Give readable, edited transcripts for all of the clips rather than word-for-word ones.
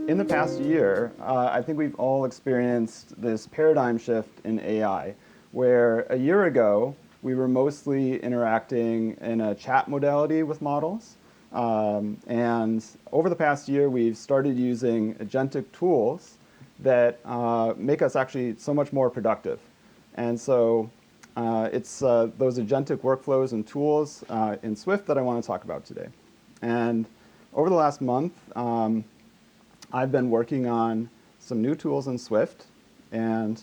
In the past year, I think we've all experienced this paradigm shift in AI, where a year ago, we were mostly interacting in a chat modality with models. And over the past year, we've started using agentic tools that make us actually so much more productive. And so it's those agentic workflows and tools in Swift that I want to talk about today. And over the last month, I've been working on some new tools in Swift, and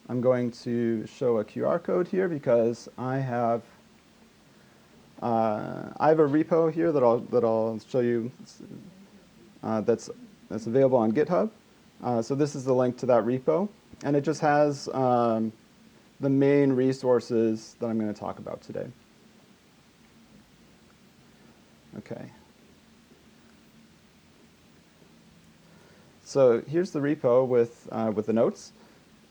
I'm going to show a QR code here because I have a repo here that I'll show you that's available on GitHub. So this is the link to that repo, and it just has the main resources that I'm going to talk about today. Okay. So here's the repo with the notes.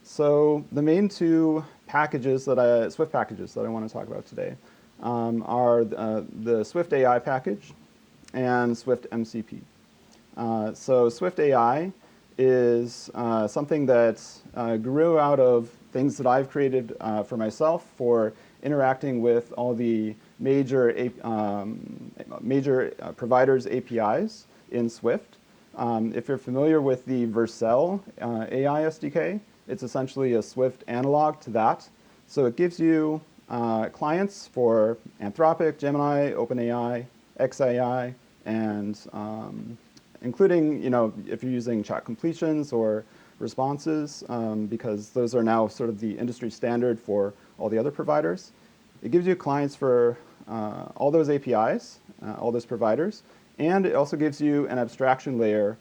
So the main two packages Swift packages that I want to talk about today are the Swift AI package and Swift MCP. So Swift AI is something that grew out of things that I've created for myself for interacting with all the major providers' APIs in Swift. If you're familiar with the Vercel AI SDK, it's essentially a Swift analog to that. So it gives you clients for Anthropic, Gemini, OpenAI, XAI, and including, if you're using chat completions or responses, because those are now sort of the industry standard for all the other providers. It gives you clients for all those APIs, all those providers, and it also gives you an abstraction layer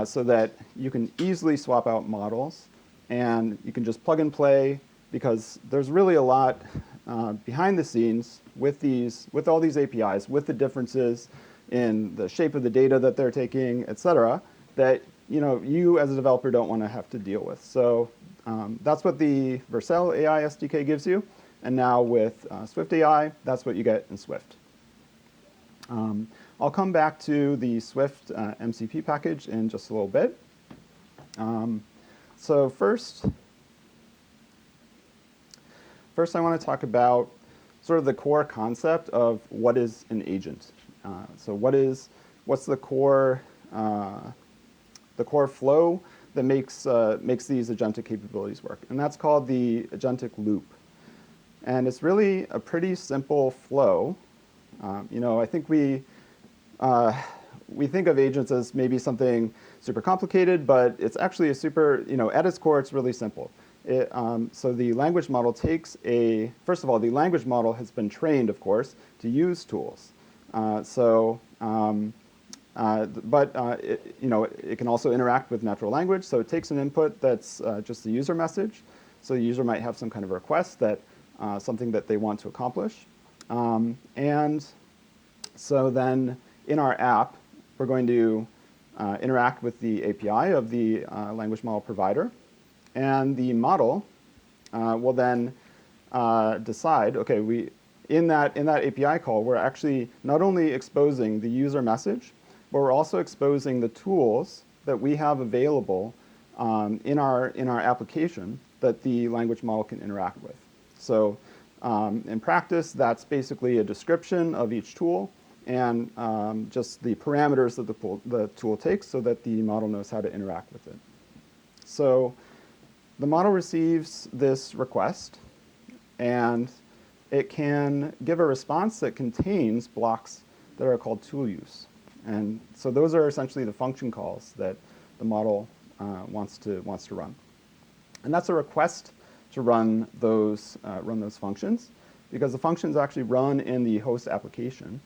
so that you can easily swap out models, and you can just plug and play, because there's really a lot behind the scenes with all these APIs, with the differences in the shape of the data that they're taking, et cetera, that you as a developer don't want to have to deal with. So that's what the Vercel AI SDK gives you. And now with Swift AI, that's what you get in Swift. I'll come back to the Swift MCP package in just a little bit. So first I want to talk about sort of the core concept of what is an agent. So what's the core flow that makes these agentic capabilities work, and that's called the agentic loop. And it's really a pretty simple flow. I think we think of agents as maybe something super complicated, but it's actually a super, at its core, it's really simple. So the language model first of all, the language model has been trained, of course, to use tools. It can also interact with natural language. So it takes an input that's just the user message. So the user might have some kind of request something that they want to accomplish. And so then in our app, we're going to interact with the API of the language model provider. And the model will then decide, okay, in that API call, we're actually not only exposing the user message, but we're also exposing the tools that we have available in our application that the language model can interact with. So in practice, that's basically a description of each tool and just the parameters that the tool takes so that the model knows how to interact with it. So the model receives this request, and it can give a response that contains blocks that are called tool use. And so those are essentially the function calls that the model wants to run. And that's a request to run those functions, because the functions actually run in the host application.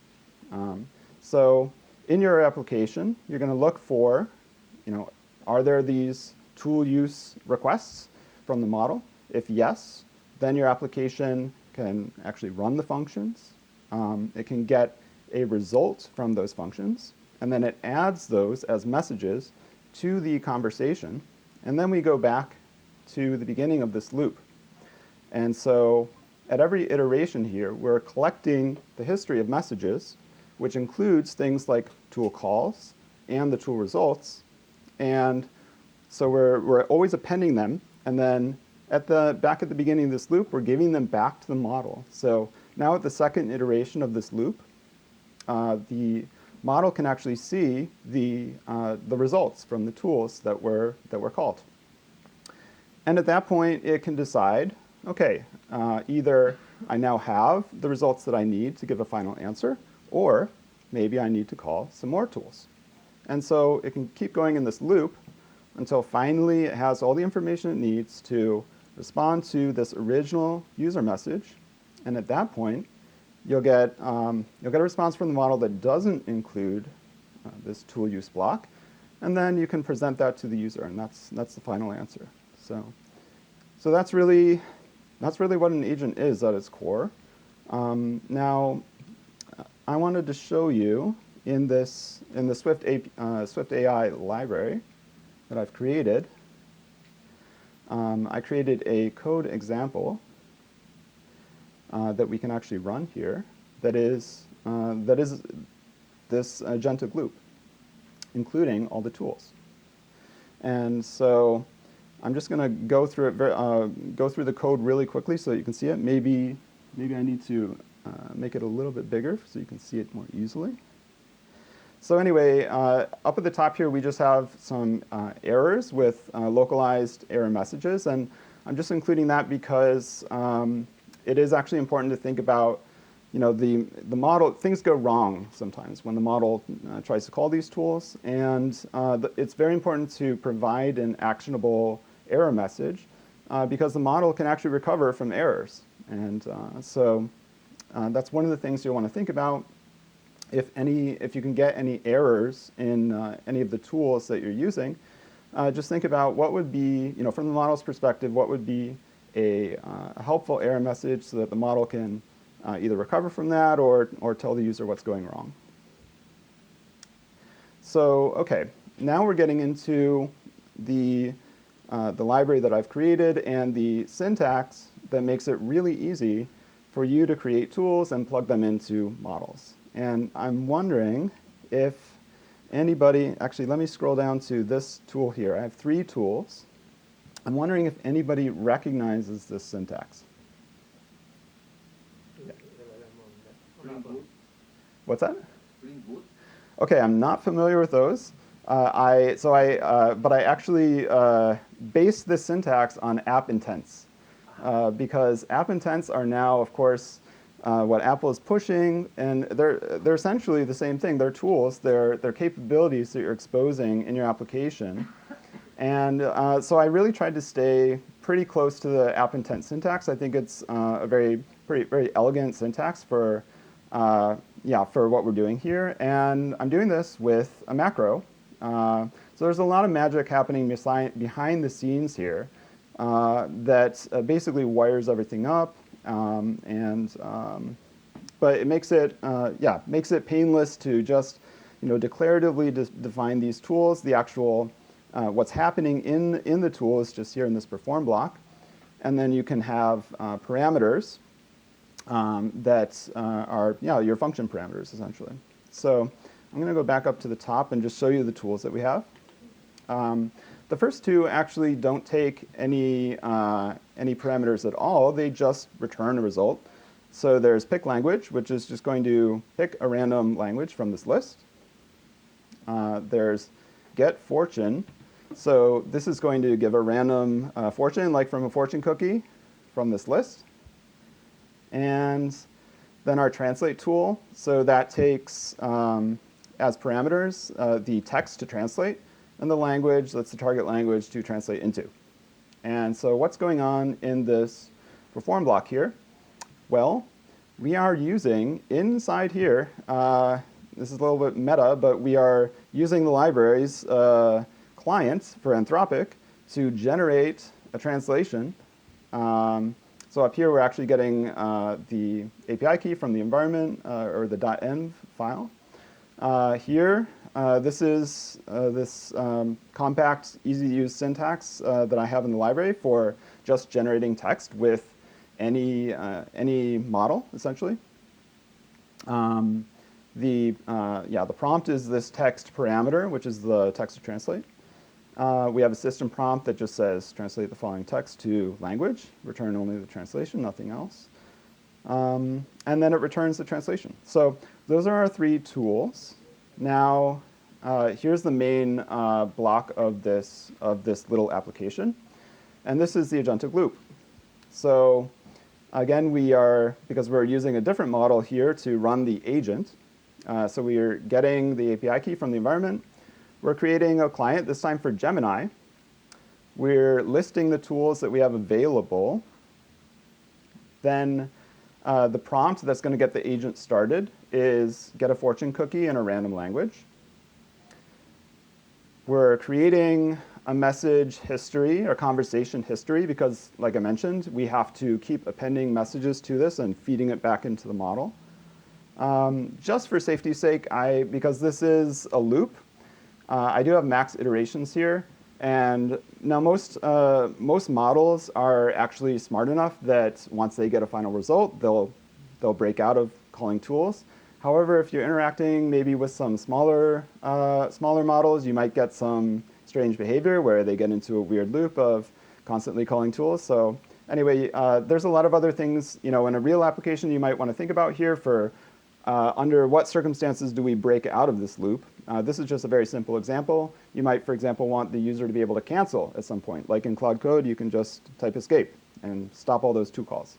So in your application, you're going to look for, are there these tool use requests from the model? If yes, then your application can actually run the functions. It can get a result from those functions, and then it adds those as messages to the conversation. And then we go back to the beginning of this loop. And so at every iteration here, we're collecting the history of messages, which includes things like tool calls and the tool results. And so we're always appending them. And then back at the beginning of this loop, we're giving them back to the model. So now at the second iteration of this loop, the model can actually see the results from the tools that were called. And at that point, it can decide, okay, either I now have the results that I need to give a final answer, or maybe I need to call some more tools. And so it can keep going in this loop until finally it has all the information it needs to respond to this original user message. And at that point, you'll get a response from the model that doesn't include this tool use block. And then you can present that to the user, and that's the final answer. So that's really what an agent is at its core. Now, I wanted to show you in the Swift AI library that I've created. I created a code example that we can actually run here. That is this agentic loop, including all the tools. And so I'm just going to go through the code really quickly so that you can see it. Maybe I need to make it a little bit bigger so you can see it more easily. So anyway, up at the top here, we just have some errors with localized error messages. And I'm just including that because it is actually important to think about, the model. Things go wrong sometimes when the model tries to call these tools. And it's very important to provide an actionable error message because the model can actually recover from errors. And so that's one of the things you'll want to think about. If you can get any errors in any of the tools that you're using, just think about what would be, from the model's perspective, what would be a helpful error message so that the model can either recover from that or tell the user what's going wrong. So, okay, now we're getting into the library that I've created and the syntax that makes it really easy for you to create tools and plug them into models. And I'm wondering if anybody, actually let me scroll down to this tool here. I have 3 tools. I'm wondering if anybody recognizes this syntax. Yeah. What's that? Okay, I'm not familiar with those. But I actually based this syntax on app intents because app intents are now, of course, what Apple is pushing, and they're essentially the same thing. They're tools. They're capabilities that you're exposing in your application. And so I really tried to stay pretty close to the app intent syntax. I think it's a very elegant syntax for what we're doing here. And I'm doing this with a macro. So there's a lot of magic happening behind the scenes here that basically wires everything up. But it makes it painless to just declaratively define these tools. The actual what's happening in the tool is just here in this perform block, and then you can have parameters that are your function parameters essentially. So I'm going to go back up to the top and just show you the tools that we have. The first 2 actually don't take any parameters at all. They just return a result. So there's pick language, which is just going to pick a random language from this list. There's get fortune. So this is going to give a random fortune, like from a fortune cookie from this list. And then our translate tool. So that takes, as parameters, the text to translate, and the language, that's the target language to translate into. And so what's going on in this perform block here? Well, we are using inside here, this is a little bit meta, but we are using the library's client for Anthropic to generate a translation. So up here, we're actually getting the API key from the environment or the .env file. Here, this is this compact, easy-to-use syntax that I have in the library for just generating text with any model, essentially. the prompt is this text parameter, which is the text to translate. We have a system prompt that just says, translate the following text to language, return only the translation, nothing else. And then it returns the translation. So those are our three tools. Now, here's the main block of this little application. And this is the agentic loop. So again, because we're using a different model here to run the agent, so we are getting the API key from the environment. We're creating a client, this time for Gemini. We're listing the tools that we have available. Then the prompt that's going to get the agent started is get a fortune cookie in a random language. We're creating a message history or conversation history because, like I mentioned, we have to keep appending messages to this and feeding it back into the model. Just for safety's sake, because this is a loop, I do have max iterations here. And now most models are actually smart enough that once they get a final result, they'll break out of calling tools. However, if you're interacting maybe with some smaller models, you might get some strange behavior where they get into a weird loop of constantly calling tools. So anyway, there's a lot of other things, in a real application you might want to think about here for under what circumstances do we break out of this loop. This is just a very simple example. You might, for example, want the user to be able to cancel at some point. Like in Cloud Code, you can just type escape and stop all those to calls.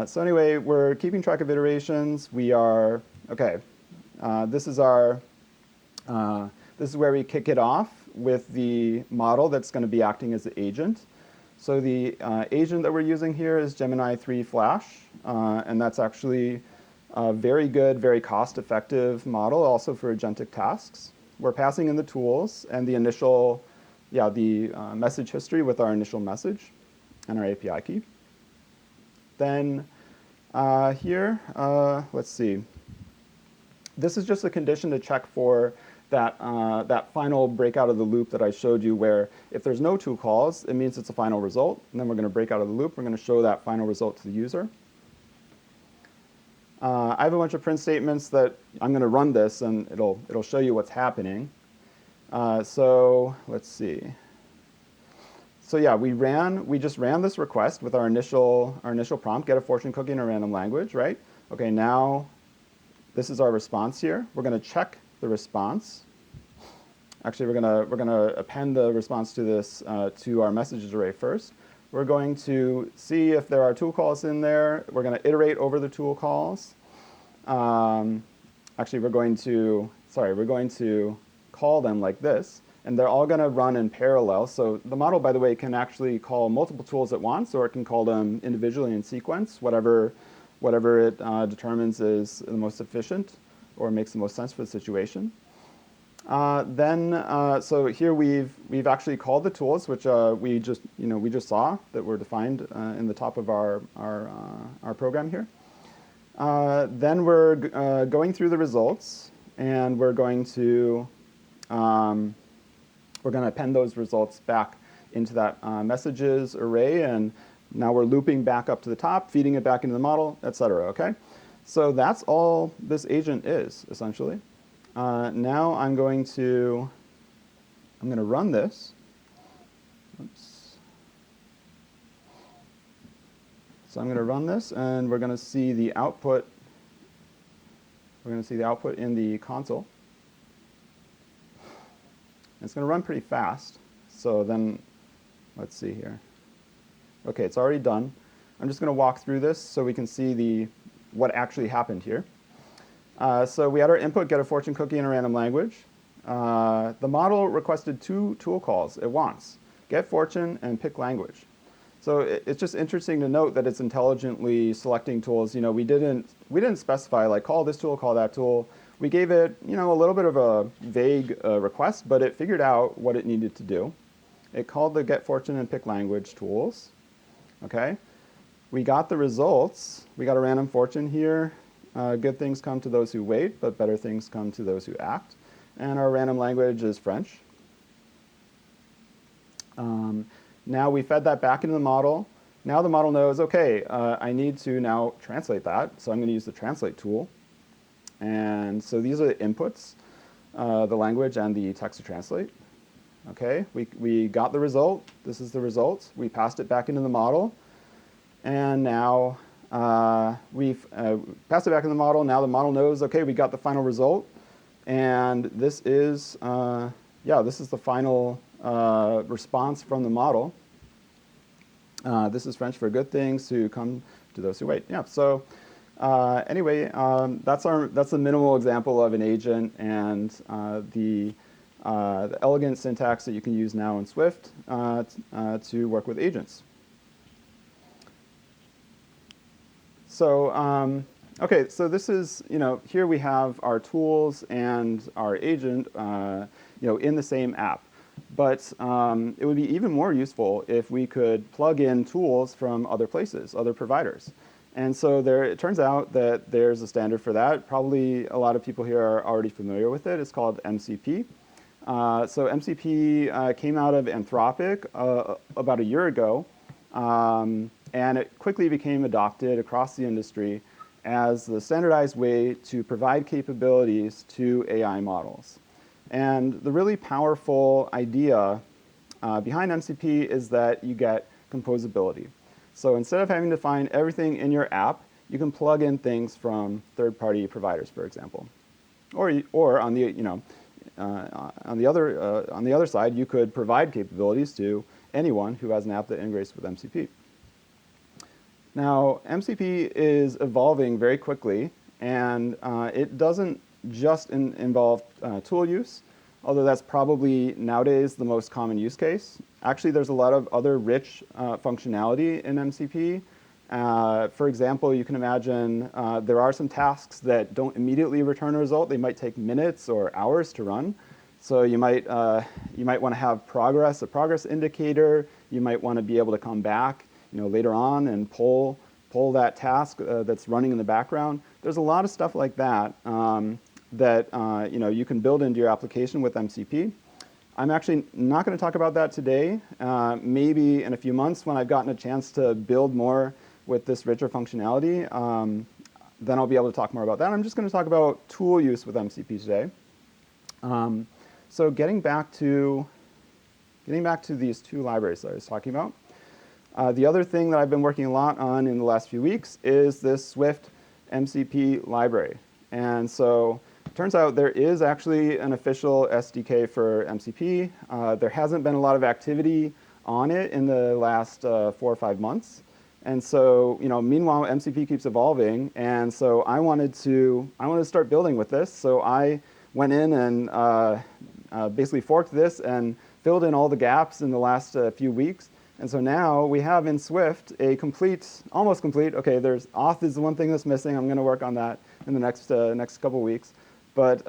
So anyway, we're keeping track of iterations. We are, OK, this is where we kick it off with the model that's going to be acting as the agent. So the agent that we're using here is Gemini 3 Flash. And that's actually a very good, very cost-effective model also for agentic tasks. We're passing in the tools and the initial, the message history with our initial message and our API key. Then here, let's see. This is just a condition to check for that final breakout of the loop that I showed you where if there's no tool calls, it means it's a final result. And then we're going to break out of the loop. We're going to show that final result to the user. I have a bunch of print statements that I'm going to run this, and it'll show you what's happening. So let's see. So yeah, we just ran this request with our initial prompt, get a fortune cookie in a random language, right? OK, now this is our response here. We're going to check the response. Actually, we're gonna append the response to this to our messages array first. We're going to see if there are tool calls in there. We're going to iterate over the tool calls. Actually, we're going to call them like this. And they're all going to run in parallel. So the model, by the way, can actually call multiple tools at once, or it can call them individually in sequence, whatever it determines is the most efficient or makes the most sense for the situation. So here we've actually called the tools, which we just saw that were defined in the top of our program here. Then we're going through the results, and we're going to append those results back into that messages array, and now we're looping back up to the top, feeding it back into the model, et cetera. Okay, so that's all this agent is essentially. Now I'm going to run this. Oops. So I'm going to run this, and we're going to see the output. We're going to see the output in the console. It's going to run pretty fast. So then, let's see here. OK, it's already done. I'm just going to walk through this so we can see what actually happened here. So we had our input, get a fortune cookie in a random language. The model requested 2 tool calls at once, get fortune and pick language. So it's just interesting to note that it's intelligently selecting tools. We didn't specify like call this tool, call that tool. We gave it a little bit of a vague request, but it figured out what it needed to do. It called the get fortune and pick language tools. Okay, we got the results. We got a random fortune here. Good things come to those who wait, but better things come to those who act. And our random language is French. Now we fed that back into the model. Now the model knows, OK, I need to now translate that. So I'm going to use the translate tool. And so these are the inputs, the language and the text to translate. Okay, we got the result. This is the result. We passed it back into the model. And now we've passed it back in the model. Now the model knows, okay, we got the final result. And this is, this is the final response from the model. This is French for good things to come to those who wait. Yeah, so anyway, that's the minimal example of an agent and the elegant syntax that you can use now in Swift to work with agents. So, okay, so this is, here we have our tools and our agent, in the same app. But it would be even more useful if we could plug in tools from other places, other providers. And so it turns out that there's a standard for that. Probably a lot of people here are already familiar with it. It's called MCP. So MCP came out of Anthropic about a year ago. And it quickly became adopted across the industry as the standardized way to provide capabilities to AI models. And the really powerful idea behind MCP is that you get composability. So instead of having to find everything in your app, you can plug in things from third-party providers, for example. Or on the other side, you could provide capabilities to anyone who has an app that integrates with MCP. Now, MCP is evolving very quickly, and it doesn't just involve tool use, although that's probably nowadays the most common use case. Actually, there's a lot of other rich functionality in MCP. For example, you can imagine there are some tasks that don't immediately return a result. They might take minutes or hours to run. So you might want to have a progress indicator. You might want to be able to come back later on and pull that task that's running in the background. There's a lot of stuff like that that you can build into your application with MCP. I'm actually not going to talk about that today. Maybe in a few months when I've gotten a chance to build more with this richer functionality, then I'll be able to talk more about that. I'm just going to talk about tool use with MCP today. So getting back to these two libraries that I was talking about. The other thing that I've been working a lot on in the last few weeks is this Swift MCP library. And so it turns out there is actually an official SDK for MCP. There hasn't been a lot of activity on it in the last 4 or 5 months. And so, meanwhile, MCP keeps evolving. And so I wanted to start building with this. So I went in and basically forked this and filled in all the gaps in the last few weeks. And so now we have in Swift a almost complete, okay, there's auth is the one thing that's missing. I'm going to work on that in the next couple weeks. But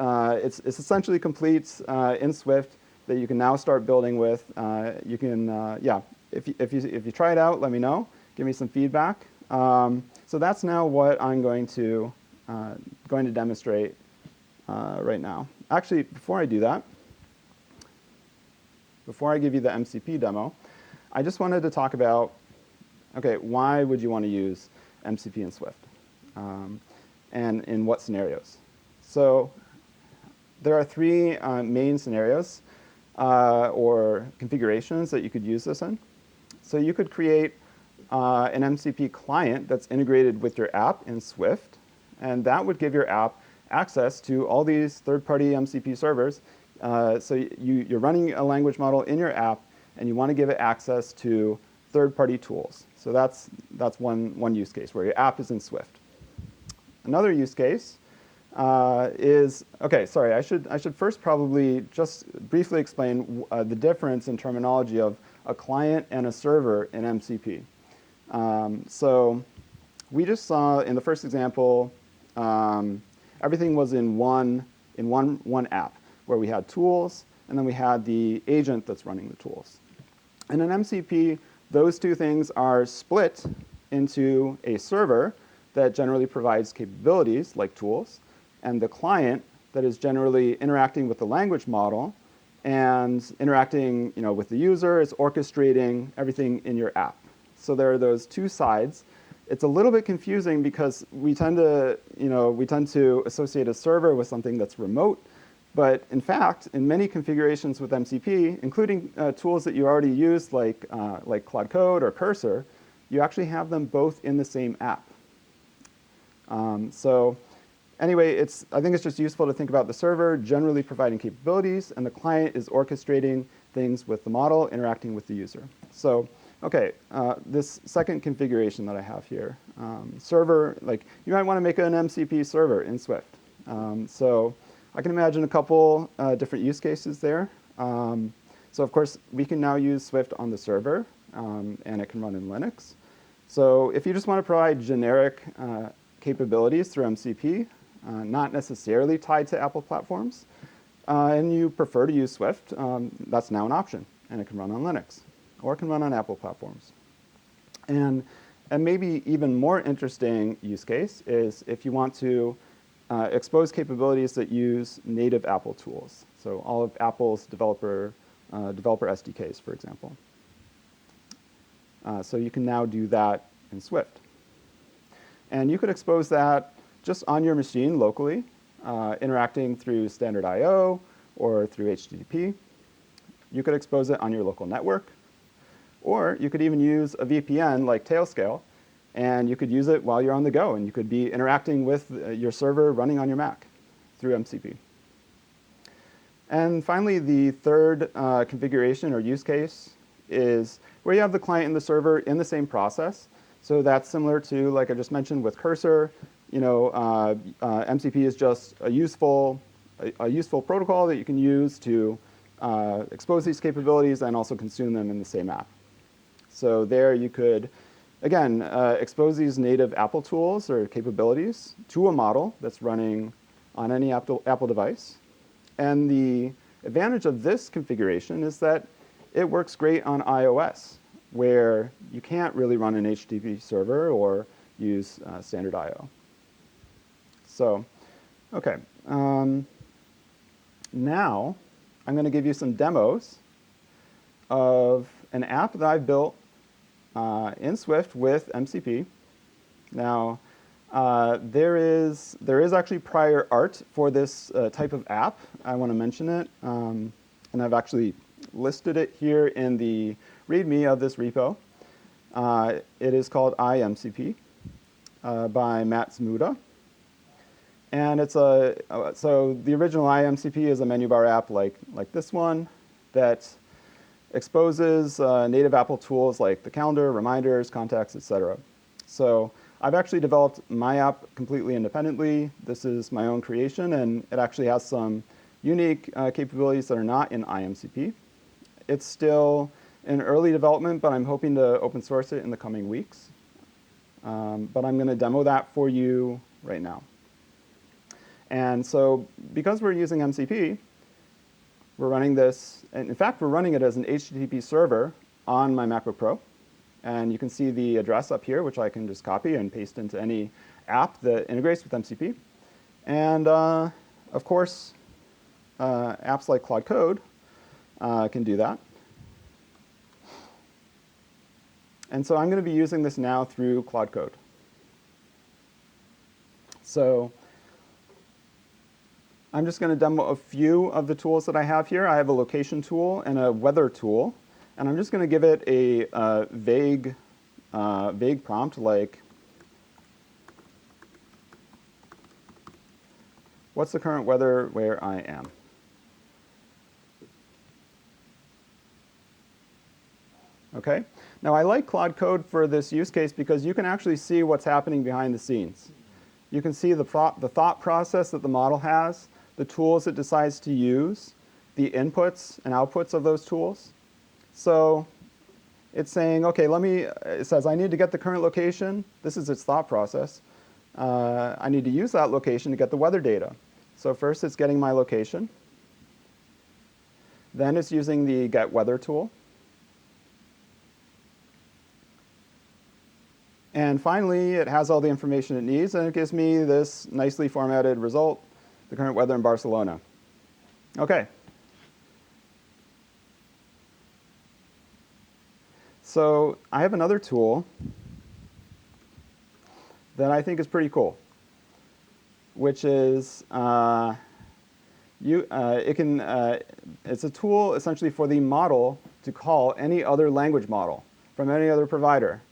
it's essentially complete in Swift that you can now start building with. You can, if you try it out, let me know. Give me some feedback. So that's now what I'm going to demonstrate right now. Actually, before I do that, before I give you the MCP demo, I just wanted to talk about, okay, why would you want to use MCP in Swift? And in what scenarios? So there are 3 main scenarios or configurations that you could use this in. So you could create an MCP client that's integrated with your app in Swift, and that would give your app access to all these third-party MCP servers. So you're running a language model in your app, and you want to give it access to third-party tools. So that's one use case where your app is in Swift. Another use case is, okay, sorry, I should first probably just briefly explain the difference in terminology of a client and a server in MCP. So we just saw in the first example, everything was in one app where we had tools, and then we had the agent that's running the tools. And in MCP, those two things are split into a server that generally provides capabilities like tools, and the client that is generally interacting with the language model and interacting with the user, is orchestrating everything in your app. So there are those two sides. it's a little bit confusing because we tend to associate a server with something that's remote. But in fact, in many configurations with MCP, including tools that you already use like Cloud Code or Cursor, you actually have them both in the same app. So anyway, I think it's just useful to think about the server generally providing capabilities, and the client is orchestrating things with the model, interacting with the user. So, okay, this second configuration that I have here, server, like you might want to make an MCP server in Swift. So I can imagine a couple different use cases there. So of course, we can now use Swift on the server, and it can run in Linux. So if you just want to provide generic capabilities through MCP, not necessarily tied to Apple platforms, and you prefer to use Swift, that's now an option, and it can run on Linux, or it can run on Apple platforms. And maybe even more interesting use case is if you want to expose capabilities that use native Apple tools. So all of Apple's developer SDKs, for example. So you can now do that in Swift. And you could expose that just on your machine locally, interacting through standard I/O or through HTTP. You could expose it on your local network. Or you could even use a VPN like Tailscale, and you could use it while you're on the go, and you could be interacting with your server running on your Mac through MCP. And finally, the third configuration or use case is where you have the client and the server in the same process. So that's similar to, like I just mentioned with Cursor, MCP is just a useful protocol that you can use to expose these capabilities and also consume them in the same app. So there you could, again, expose these native Apple tools or capabilities to a model that's running on any Apple device. And the advantage of this configuration is that it works great on iOS, where you can't really run an HTTP server or use standard I/O. So, okay. Now, I'm going to give you some demos of an app that I've built in Swift with MCP. Now, there is actually prior art for this type of app. I want to mention it, and I've actually listed it here in the README of this repo. It is called iMCP by Matt Zmuda. And it's so the original iMCP is a menu bar app like this one that exposes native Apple tools like the calendar, reminders, contacts, etc. So I've actually developed my app completely independently. This is my own creation, and it actually has some unique capabilities that are not in iMCP. It's still in early development, but I'm hoping to open source it in the coming weeks. But I'm going to demo that for you right now. And so because we're using MCP, we're running this, and in fact, we're running it as an HTTP server on my MacBook Pro. And you can see the address up here, which I can just copy and paste into any app that integrates with MCP. And of course, apps like Cloud Code can do that. And so I'm going to be using this now through Cloud Code. So I'm just going to demo a few of the tools that I have here. I have a location tool and a weather tool. And I'm just going to give it a vague prompt like, what's the current weather where I am? Okay. Now, I like Cloud Code for this use case because you can actually see what's happening behind the scenes. You can see the thought process that the model has, the tools it decides to use, the inputs and outputs of those tools. So it's saying, okay, it says I need to get the current location. This is its thought process. I need to use that location to get the weather data. So first it's getting my location. Then it's using the get weather tool. And finally, it has all the information it needs, and it gives me this nicely formatted result, the current weather in Barcelona. Okay. So I have another tool that I think is pretty cool, which is it's a tool essentially for the model to call any other language model from any other provider.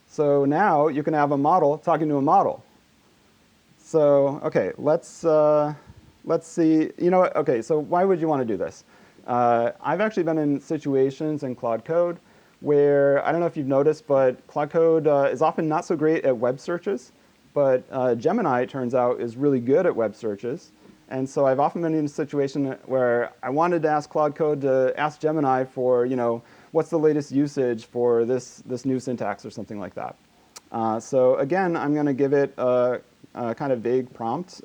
So now you can have a model talking to a model. So okay, let's see. You know what? Okay, so why would you want to do this? I've actually been in situations in Claude Code where, I don't know if you've noticed, but Claude Code is often not so great at web searches, but Gemini, it turns out, is really good at web searches. And so I've often been in a situation where I wanted to ask Claude Code to ask Gemini for, what's the latest usage for this new syntax or something like that. So again, I'm going to give it a kind of vague prompt.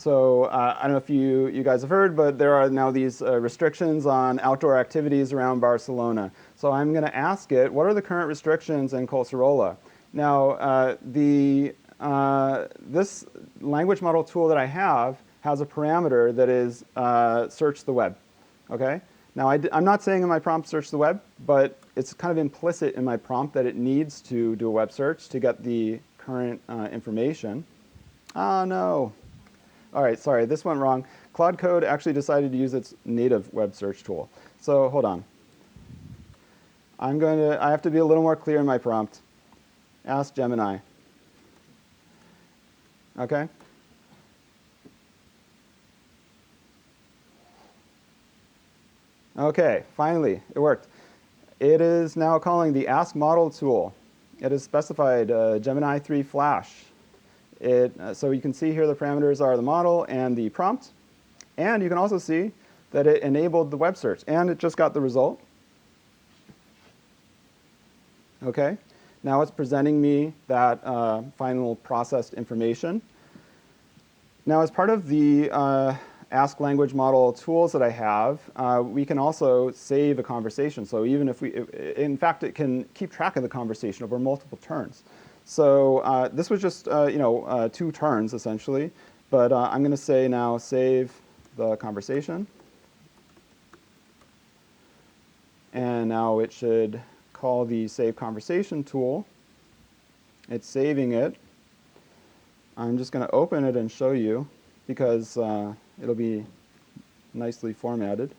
So I don't know if you guys have heard, but there are now these restrictions on outdoor activities around Barcelona. So I'm going to ask it, what are the current restrictions in Collserola? Now, this language model tool that I have has a parameter that is search the web. Okay? Now, I'm not saying in my prompt search the web, but it's kind of implicit in my prompt that it needs to do a web search to get the current information. Oh, no. All right, sorry, this went wrong. Claude Code actually decided to use its native web search tool. So hold on. I have to be a little more clear in my prompt. Ask Gemini. Okay? Okay, finally, it worked. It is now calling the Ask Model tool. It is specified Gemini 3 Flash. So you can see here the parameters are the model and the prompt. And you can also see that it enabled the web search. And it just got the result. OK. Now it's presenting me that final processed information. Now, as part of the Ask Language Model tools that I have, we can also save a conversation. So even if in fact, it can keep track of the conversation over multiple turns. So this was just 2 turns, essentially. But I'm going to say now save the conversation. And now it should call the Save Conversation tool. It's saving it. I'm just going to open it and show you, because it'll be nicely formatted.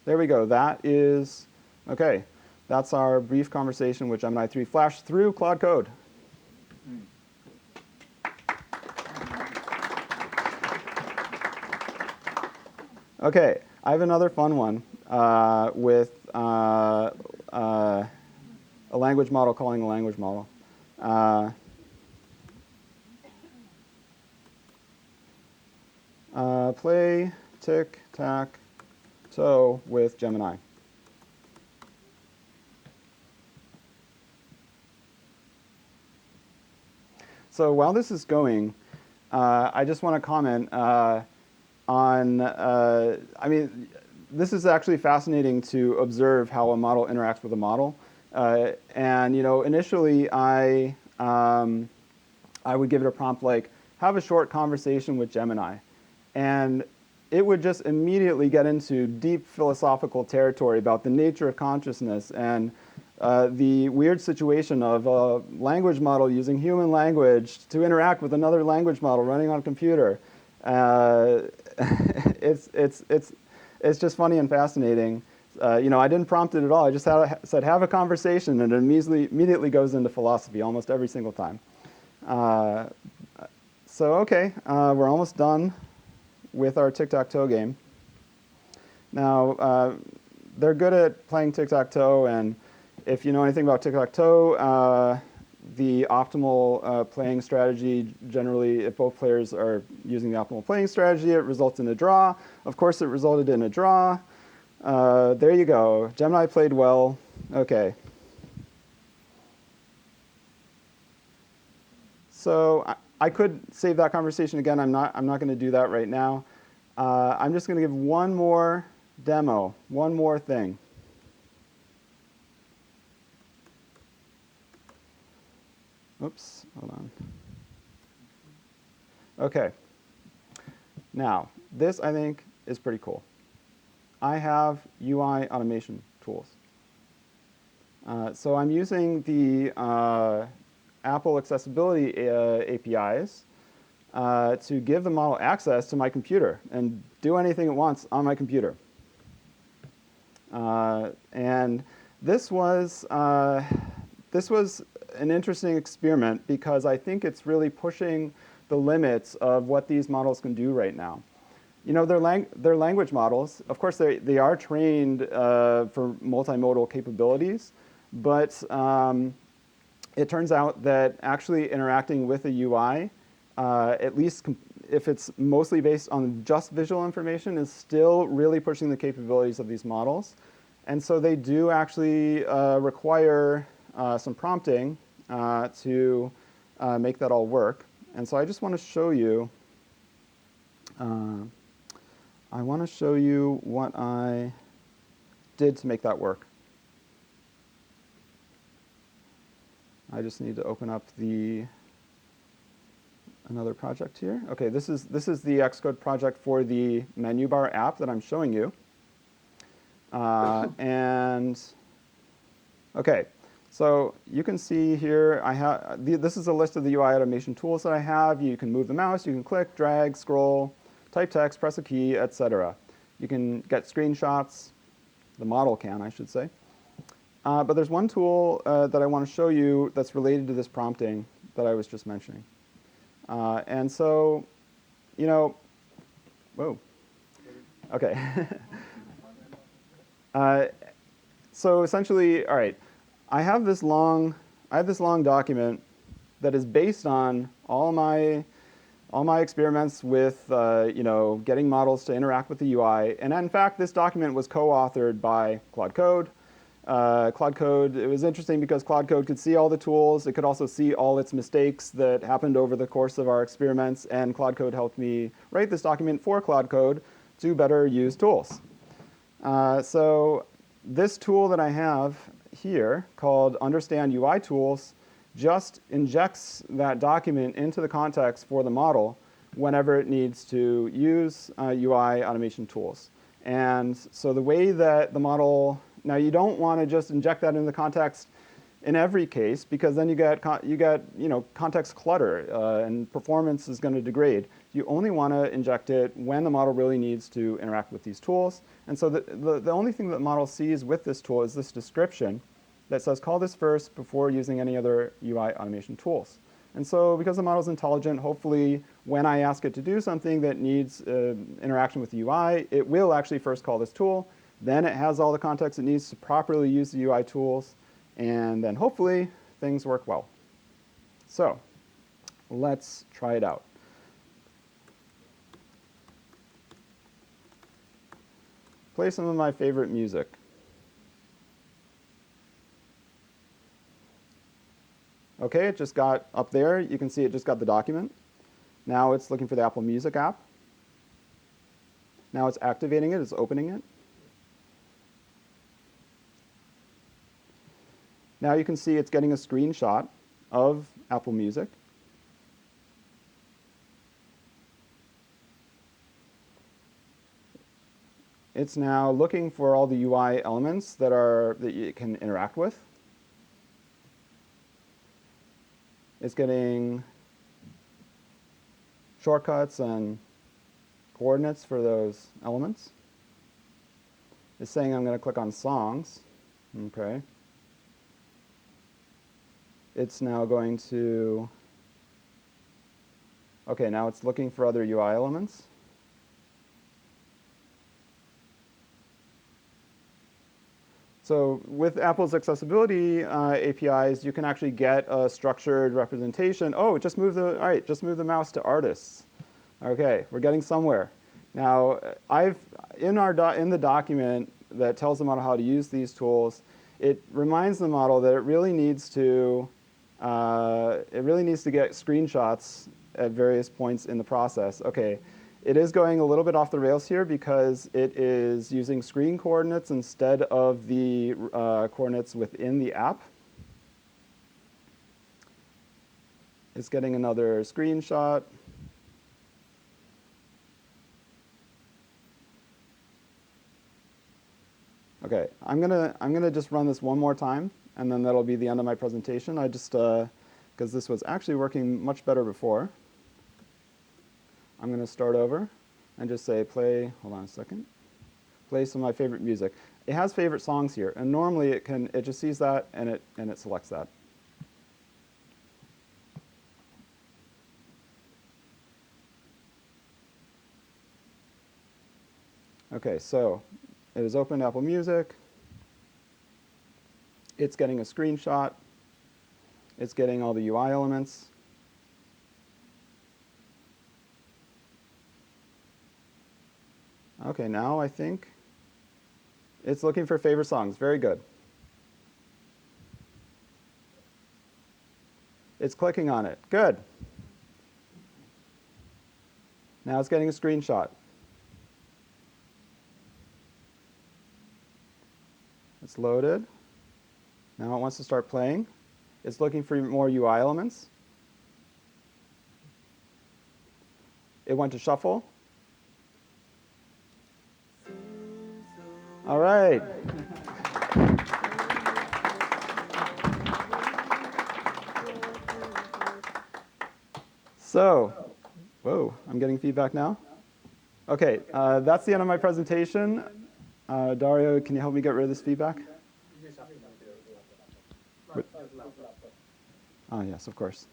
There we go. That is, OK. That's our brief conversation with Gemini 3 Flash through Claude Code. OK, I have another fun one with a language model calling a language model. Play tic-tac-toe with Gemini. So while this is going, I just want to comment on, this is actually fascinating to observe how a model interacts with a model. And initially, I would give it a prompt like, have a short conversation with Gemini. And it would just immediately get into deep philosophical territory about the nature of consciousness and the weird situation of a language model using human language to interact with another language model running on a computer. It's just funny and fascinating. I didn't prompt it at all. I just said, have a conversation, and it immediately goes into philosophy almost every single time. So OK, we're almost done with our tic-tac-toe game. Now, they're good at playing tic-tac-toe, and if you know anything about tic-tac-toe, the optimal playing strategy, generally, if both players are using the optimal playing strategy, it results in a draw. Of course, it resulted in a draw. There you go. Gemini played well. OK. So I could save that conversation again. I'm not going to do that right now. I'm just going to give one more demo, one more thing. Oops, hold on. Okay. Now, this I think is pretty cool. I have UI automation tools. So I'm using the Apple accessibility APIs to give the model access to my computer and do anything it wants on my computer. And this was an interesting experiment because I think it's really pushing the limits of what these models can do right now. You know, they're language models. Of course, they are trained for multimodal capabilities, but it turns out that actually interacting with a UI, at least if it's mostly based on just visual information, is still really pushing the capabilities of these models. And so they do actually require some prompting to make that all work. And so I just want to show you what I did to make that work. I just need to open up another project here. Okay, this is the Xcode project for the menu bar app that I'm showing you. And okay, so you can see here this is a list of the UI automation tools that I have. You can move the mouse, you can click, drag, scroll, type text, press a key, etc. You can get screenshots. The model can, I should say. But there's one tool that I want to show you that's related to this prompting that I was just mentioning. And so, you know, whoa, okay. So essentially, all right, I have this long document that is based on all my experiments with you know, getting models to interact with the UI. And in fact, this document was co-authored by Claude Code. Claude Code, it was interesting because Claude Code could see all the tools. It could also see all its mistakes that happened over the course of our experiments. And Claude Code helped me write this document for Claude Code to better use tools. So this tool that I have here called Understand UI Tools just injects that document into the context for the model whenever it needs to use UI automation tools. And so the way that the model, now you don't want to just inject that in the context in every case, because then you get you know, context clutter and performance is going to degrade. You only want to inject it when the model really needs to interact with these tools. And so the only thing that the model sees with this tool is this description that says, call this first before using any other UI automation tools. And so because the model is intelligent, hopefully when I ask it to do something that needs interaction with the UI, it will actually first call this tool. Then it has all the context it needs to properly use the UI tools. And then hopefully things work well. So let's try it out. Play some of my favorite music. Okay, it just got up there. You can see it just got the document. Now it's looking for the Apple Music app. Now it's activating it, it's opening it. Now you can see it's getting a screenshot of Apple Music. It's now looking for all the UI elements that it can interact with. It's getting shortcuts and coordinates for those elements. It's saying I'm going to click on songs. Okay. It's now going to, okay, now it's looking for other UI elements. So with Apple's accessibility APIs, you can actually get a structured representation. Oh, just move the mouse to artists. Okay, we're getting somewhere. Now, in the document that tells the model how to use these tools, it reminds the model that it really needs to get screenshots at various points in the process. Okay, it is going a little bit off the rails here because it is using screen coordinates instead of the coordinates within the app. It's getting another screenshot. Okay, I'm gonna just run this one more time, and then that'll be the end of my presentation. I just because this was actually working much better before. I'm gonna start over and just say play. Hold on a second. Play some of my favorite music. It has favorite songs here, and normally it just sees that and it selects that. Okay, so it has opened Apple Music. It's getting a screenshot. It's getting all the UI elements. Okay, now I think it's looking for favorite songs. Very good. It's clicking on it. Good. Now it's getting a screenshot. It's loaded. Now it wants to start playing. It's looking for more UI elements. It went to shuffle. All right. So, whoa, I'm getting feedback now. Okay, that's the end of my presentation. Dario, can you help me get rid of this feedback? Oh, yes, of course.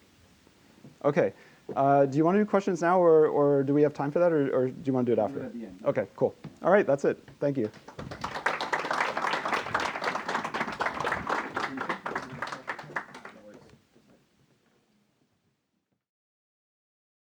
Okay. Do you want to do questions now, or do we have time for that, or do you want to do it after? We'll do it at the end. Okay, cool. All right, that's it. Thank you.